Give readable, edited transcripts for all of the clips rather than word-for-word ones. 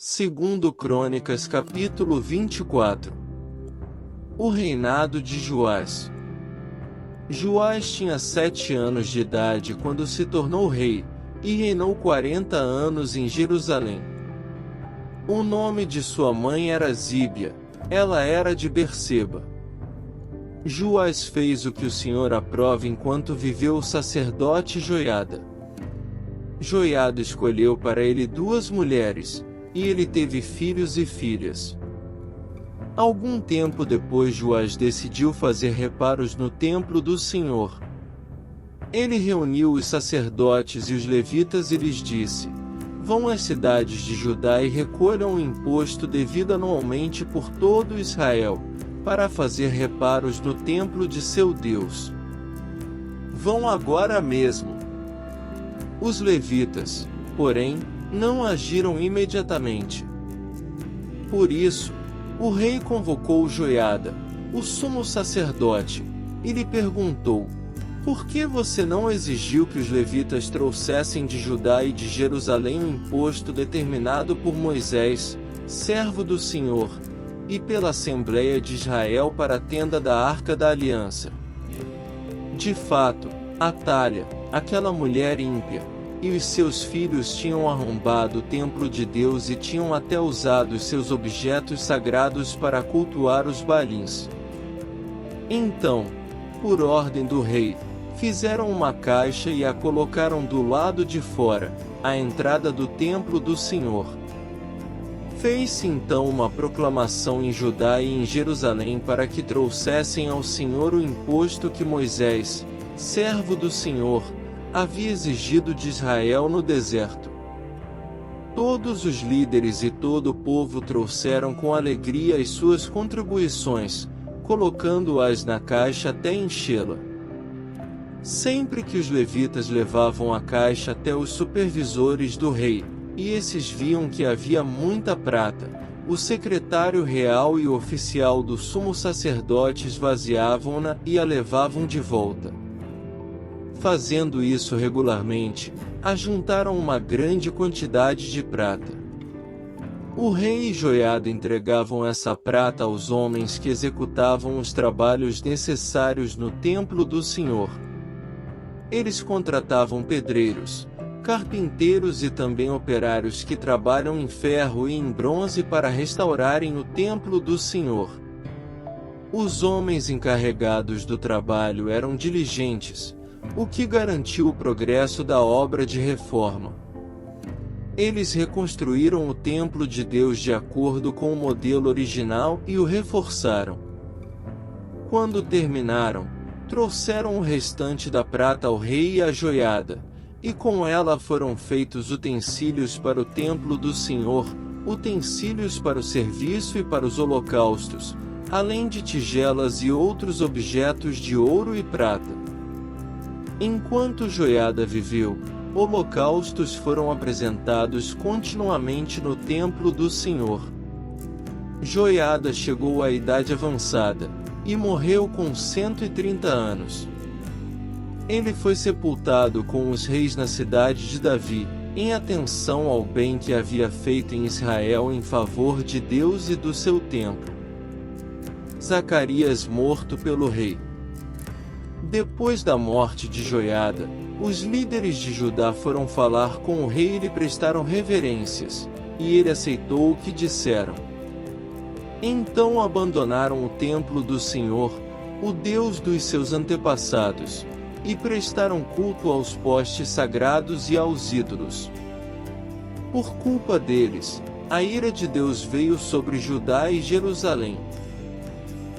Segundo Crônicas capítulo 24. O reinado de Joás. Joás tinha 7 anos de idade quando se tornou rei, e reinou 40 anos em Jerusalém. O nome de sua mãe era Zíbia, ela era de Berseba. Joás fez o que o Senhor aprova enquanto viveu o sacerdote Joiada. Joiada escolheu para ele 2 mulheres, e ele teve filhos e filhas. Algum tempo depois Joás decidiu fazer reparos no templo do Senhor. Ele reuniu os sacerdotes e os levitas e lhes disse: vão às cidades de Judá e recolham o imposto devido anualmente por todo Israel, para fazer reparos no templo de seu Deus. Vão agora mesmo. Os levitas, porém, não agiram imediatamente. Por isso, o rei convocou Joiada, o sumo sacerdote, e lhe perguntou: por que você não exigiu que os levitas trouxessem de Judá e de Jerusalém o imposto determinado por Moisés, servo do Senhor, e pela Assembleia de Israel para a tenda da Arca da Aliança? De fato, Atalha, aquela mulher ímpia, e os seus filhos tinham arrombado o templo de Deus e tinham até usado os seus objetos sagrados para cultuar os Baalins. Então, por ordem do rei, fizeram uma caixa e a colocaram do lado de fora, à entrada do templo do Senhor. Fez-se então uma proclamação em Judá e em Jerusalém para que trouxessem ao Senhor o imposto que Moisés, servo do Senhor, havia exigido de Israel no deserto. Todos os líderes e todo o povo trouxeram com alegria as suas contribuições, colocando-as na caixa até enchê-la. Sempre que os levitas levavam a caixa até os supervisores do rei, e esses viam que havia muita prata, o secretário real e o oficial do sumo sacerdote esvaziavam-na e a levavam de volta. Fazendo isso regularmente, ajuntaram uma grande quantidade de prata. O rei e Joiada entregavam essa prata aos homens que executavam os trabalhos necessários no templo do Senhor. Eles contratavam pedreiros, carpinteiros e também operários que trabalham em ferro e em bronze para restaurarem o templo do Senhor. Os homens encarregados do trabalho eram diligentes, o que garantiu o progresso da obra de reforma. Eles reconstruíram o templo de Deus de acordo com o modelo original e o reforçaram. Quando terminaram, trouxeram o restante da prata ao rei e à joiada, e com ela foram feitos utensílios para o templo do Senhor, utensílios para o serviço e para os holocaustos, além de tigelas e outros objetos de ouro e prata. Enquanto Joiada viveu, holocaustos foram apresentados continuamente no templo do Senhor. Joiada chegou à idade avançada, e morreu com 130 anos. Ele foi sepultado com os reis na cidade de Davi, em atenção ao bem que havia feito em Israel em favor de Deus e do seu templo. Zacarias morto pelo rei. Depois da morte de Joiada, os líderes de Judá foram falar com o rei e lhe prestaram reverências, e ele aceitou o que disseram. Então abandonaram o templo do Senhor, o Deus dos seus antepassados, e prestaram culto aos postes sagrados e aos ídolos. Por culpa deles, a ira de Deus veio sobre Judá e Jerusalém.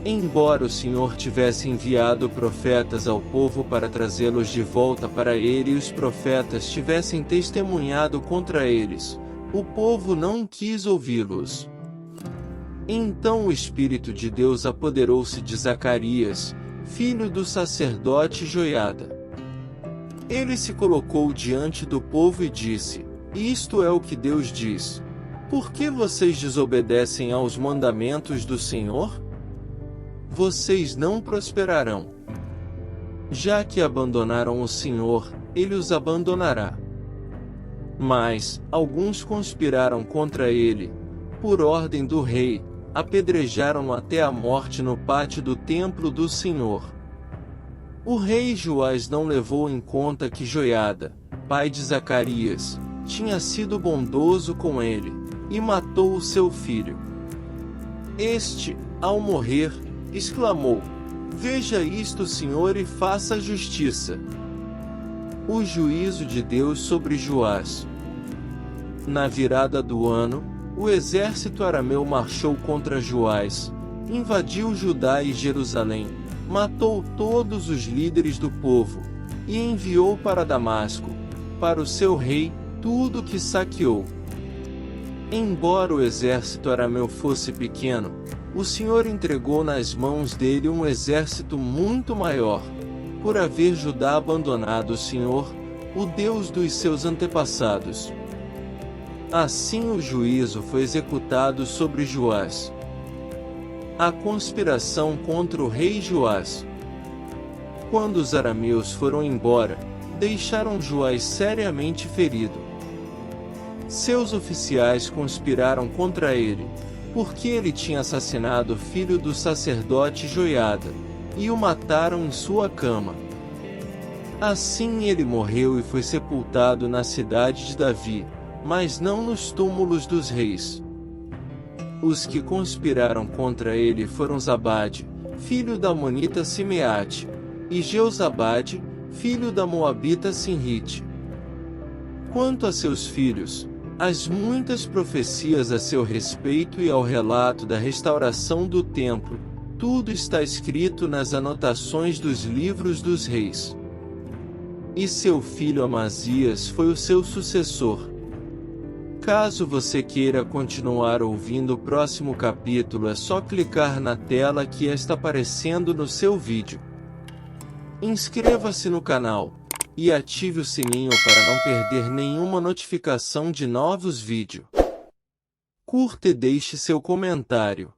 Embora o Senhor tivesse enviado profetas ao povo para trazê-los de volta para ele e os profetas tivessem testemunhado contra eles, o povo não quis ouvi-los. Então o Espírito de Deus apoderou-se de Zacarias, filho do sacerdote Joiada. Ele se colocou diante do povo e disse: isto é o que Deus diz. Por que vocês desobedecem aos mandamentos do Senhor? Vocês não prosperarão. Já que abandonaram o Senhor, ele os abandonará. Mas alguns conspiraram contra ele. Por ordem do rei, apedrejaram-no até a morte no pátio do templo do Senhor. O rei Joás não levou em conta que Joiada, pai de Zacarias, tinha sido bondoso com ele, e matou o seu filho. Este, ao morrer, exclamou: "Veja isto, Senhor, e faça justiça." O juízo de Deus sobre Joás. Na virada do ano, o exército arameu marchou contra Joás, invadiu Judá e Jerusalém, matou todos os líderes do povo, e enviou para Damasco, para o seu rei, tudo o que saqueou. Embora o exército arameu fosse pequeno, o Senhor entregou nas mãos dele um exército muito maior, por haver Judá abandonado o Senhor, o Deus dos seus antepassados. Assim o juízo foi executado sobre Joás. A conspiração contra o rei Joás. Quando os arameus foram embora, deixaram Joás seriamente ferido. Seus oficiais conspiraram contra ele, porque ele tinha assassinado o filho do sacerdote Joiada, e o mataram em sua cama. Assim ele morreu e foi sepultado na cidade de Davi, mas não nos túmulos dos reis. Os que conspiraram contra ele foram Zabade, filho da Amonita Simeate, e Jeozabade, filho da Moabita Sinrite. Quanto a seus filhos, as muitas profecias a seu respeito e ao relato da restauração do templo, tudo está escrito nas anotações dos livros dos reis. E seu filho Amazias foi o seu sucessor. Caso você queira continuar ouvindo o próximo capítulo, é só clicar na tela que está aparecendo no seu vídeo. Inscreva-se no canal e ative o sininho para não perder nenhuma notificação de novos vídeos. Curta e deixe seu comentário.